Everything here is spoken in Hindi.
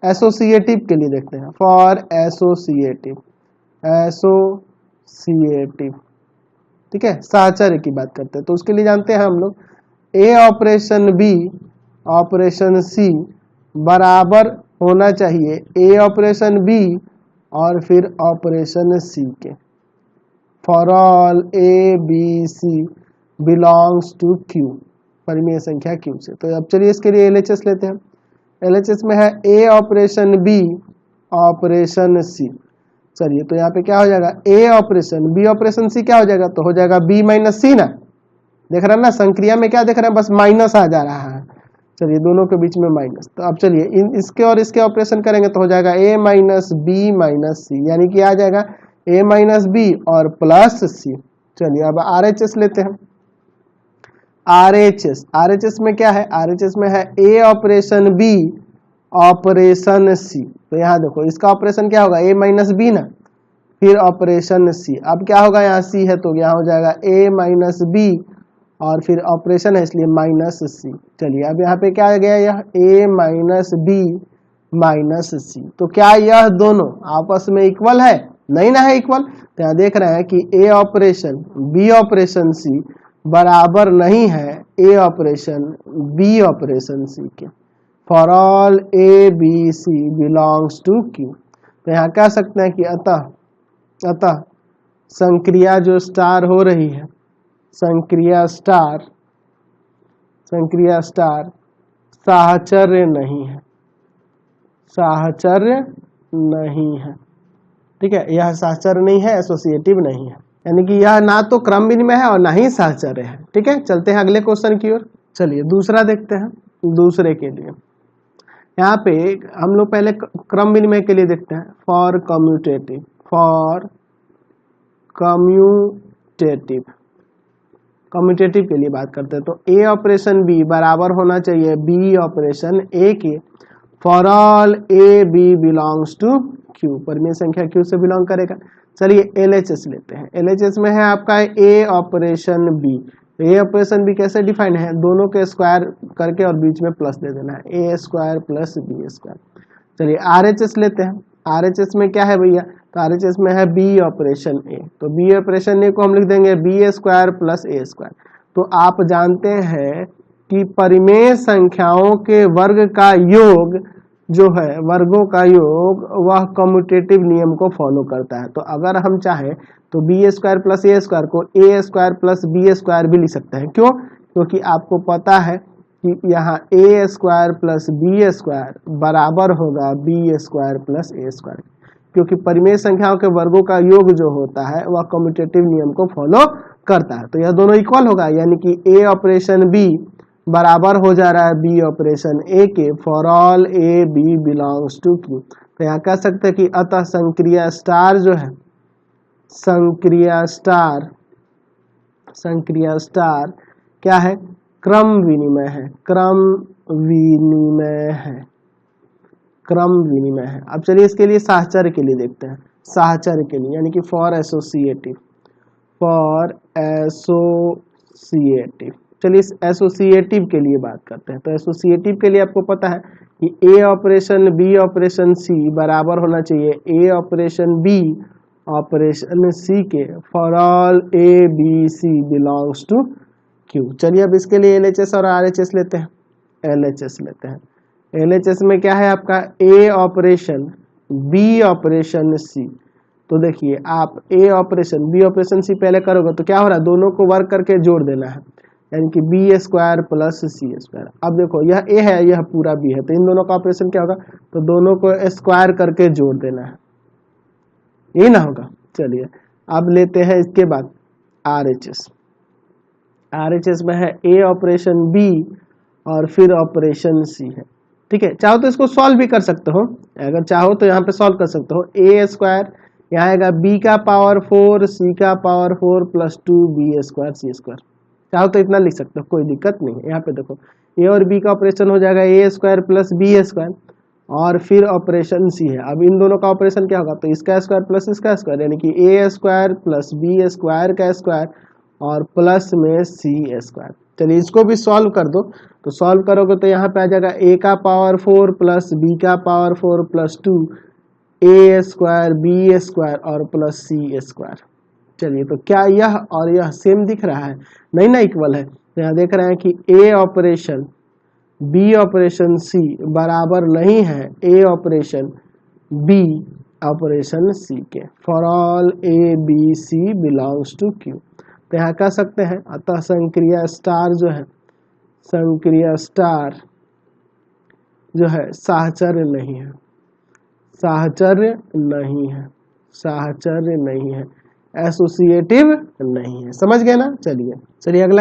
एसोसिएटिव के लिए देखते हैं, फॉर एसोसिएटिव, एसोसिएटिव, ठीक है, साहचर्य की बात करते हैं। तो उसके लिए जानते हैं हम लोग ए ऑपरेशन बी ऑपरेशन सी बराबर होना चाहिए ए ऑपरेशन बी और फिर ऑपरेशन सी के, for all a b c belongs to Q, परिमेय संख्या क्यू से। तो अब चलिए इसके लिए एलएचएस लेते हैं। एलएचएस में है ए ऑपरेशन बी ऑपरेशन सी। चलिए तो यहाँ पे क्या हो जाएगा, ए ऑपरेशन बी ऑपरेशन सी क्या हो जाएगा, तो हो जाएगा बी माइनस सी ना, देख रहे हैं ना, संक्रिया में क्या देख रहे हैं, बस माइनस आ जा रहा है। चलिए दोनों के बीच में माइनस, तो अब चलिए इसके और इसके ऑपरेशन करेंगे तो हो जाएगा ए माइनस बी माइनस सी, यानी कि आ जाएगा ए माइनस बी और प्लस सी। चलिए अब आरएचएस लेते हैं। आरएचएस, आरएचएस में क्या है, आरएचएस में है ए ऑपरेशन बी ऑपरेशन सी। तो यहाँ देखो इसका ऑपरेशन क्या होगा, ए माइनस बी ना, फिर ऑपरेशन सी। अब क्या होगा, यहाँ सी है तो यहाँ हो जाएगा ए माइनस बी और फिर ऑपरेशन है इसलिए माइनस सी। चलिए अब यहाँ पे क्या आ गया, यह ए माइनस बी माइनस सी। तो क्या यह दोनों आपस में इक्वल है, नहीं ना है इक्वल। तो यहाँ देख रहे हैं कि a operation b operation c बराबर नहीं है ए ऑपरेशन बी ऑपरेशन सी के, for all a b c belongs to Q. तो यहाँ कह सकते हैं कि अतः संक्रिया जो स्टार हो रही है, संक्रिया स्टार साहचर्य नहीं है, साहचर्य नहीं है, ठीक है, यह साहचर्य नहीं है, एसोसिएटिव नहीं है, यानी कि यह ना तो क्रम विनिमय है और ना ही साहचर्य है। ठीक है, चलते हैं अगले क्वेश्चन की ओर। चलिए दूसरा देखते हैं। दूसरे के लिए यहाँ पे हम लोग पहले क्रम विनिमय के लिए देखते हैं, for commutative, for commutative, commutative के लिए बात करते हैं। तो ए ऑपरेशन बी बराबर होना चाहिए बी ऑपरेशन ए के, for all a b belongs to Q, परिमेय संख्या क्यू से बिलोंग करेगा। चलिए एलएचएस लेते हैं। एलएचएस में है आपका ए ऑपरेशन बी। ए ऑपरेशन बी कैसे डिफाइन है, दोनों के स्क्वायर करके और बीच में प्लस दे देना है, ए स्क्वायर प्लस बी स्क्वायर। चलिए आरएचएस लेते हैं। आरएचएस में क्या है भैया, तो आरएचएस में है बी ऑपरेशन ए। तो बी ऑपरेशन ए को हम लिख देंगे बी स्क्वायर प्लस ए स्क्वायर। तो आप जानते हैं कि परिमेय संख्याओं के वर्ग का योग जो है, वर्गों का योग, वह कम्यूटेटिव नियम को फॉलो करता है। तो अगर हम चाहें तो बी स्क्वायर प्लस ए स्क्वायर को ए स्क्वायर प्लस बी स्क्वायर भी लिख सकते हैं। क्यों, क्योंकि आपको पता है कि यहाँ ए स्क्वायर प्लस बी स्क्वायर बराबर होगा बी स्क्वायर प्लस ए स्क्वायर, क्योंकि परिमेय संख्याओं के वर्गों का योग जो होता है वह कम्यूटेटिव नियम को फॉलो करता है। तो यह दोनों इक्वल होगा, यानी कि ए ऑपरेशन बी बराबर हो जा रहा है बी ऑपरेशन ए के, for all a b belongs to Q. तो यहाँ कह सकते हैं कि अतः संक्रिया स्टार जो है, संक्रिया स्टार क्या है, क्रम विनिमय है, क्रम विनिमय है, क्रम विनिमय है। अब चलिए इसके लिए साहचर्य के लिए देखते हैं। साहचर्य के लिए यानी कि फॉर एसोसिएटिव, फॉर एसोसिएटिव। चलिए इस एसोसिएटिव के लिए बात करते हैं। तो एसोसिएटिव के लिए आपको पता है कि a operation b operation c बराबर होना चाहिए ए ऑपरेशन बी ऑपरेशन सी के, for all a b c belongs to Q. चलिए अब इसके लिए एलएचएस और आरएचएस लेते हैं। एलएचएस लेते हैं। एलएचएस में क्या है आपका ए ऑपरेशन बी ऑपरेशन सी। तो देखिए आप ए ऑपरेशन बी ऑपरेशन सी पहले करोगे तो क्या हो रहा है, दोनों को वर्क करके जोड़ देना है, यानी कि बी स्क्वायर प्लस सी स्क्वायर। अब देखो यह ए है, यह पूरा बी है, तो इन दोनों का ऑपरेशन क्या होगा, तो दोनों को स्क्वायर करके जोड़ देना है, ये ना होगा। चलिए अब लेते हैं इसके बाद आरएचएस। आरएचएस में है ए ऑपरेशन बी और फिर ऑपरेशन सी है। ठीक है, चाहो तो इसको सॉल्व भी कर सकते हो, अगर चाहो तो यहाँ पे सॉल्व कर सकते हो। ए स्क्वायर यहाँ आएगा बी का पावर 4 सी का पावर 4 प्लस 2 बी स्क्वायर सी स्क्वायर। चाहो तो इतना लिख सकते हो, कोई दिक्कत नहीं है। यहाँ पे देखो ए और बी का ऑपरेशन हो जाएगा ए स्क्वायर प्लस बी स्क्वायर और फिर ऑपरेशन सी है। अब इन दोनों का ऑपरेशन क्या होगा, तो इसका स्क्वायर प्लस इसका स्क्वायर, यानी कि ए स्क्वायर प्लस बी स्क्वायर का स्क्वायर और प्लस में सी स्क्वायर। चलिए इसको भी सॉल्व कर दो, तो सॉल्व करोगे तो यहाँ पे आ जाएगा a का पावर 4 प्लस b का power 4 plus 2 a square b square और प्लस c स्क्वायर। चलिए तो क्या यह और यह सेम दिख रहा है? नहीं ना, इक्वल है। तो यहाँ देख रहे हैं कि a operation b operation c बराबर नहीं है a operation b operation c के। For all a b c belongs to q। तो यहाँ कह सकते हैं अतः संक्रिया स्टार जो है, संक्रिया स्टार जो है साहचर्य नहीं है, साहचर्य नहीं है, साहचर्य नहीं है, एसोसिएटिव नहीं है। समझ गए ना? चलिए अगला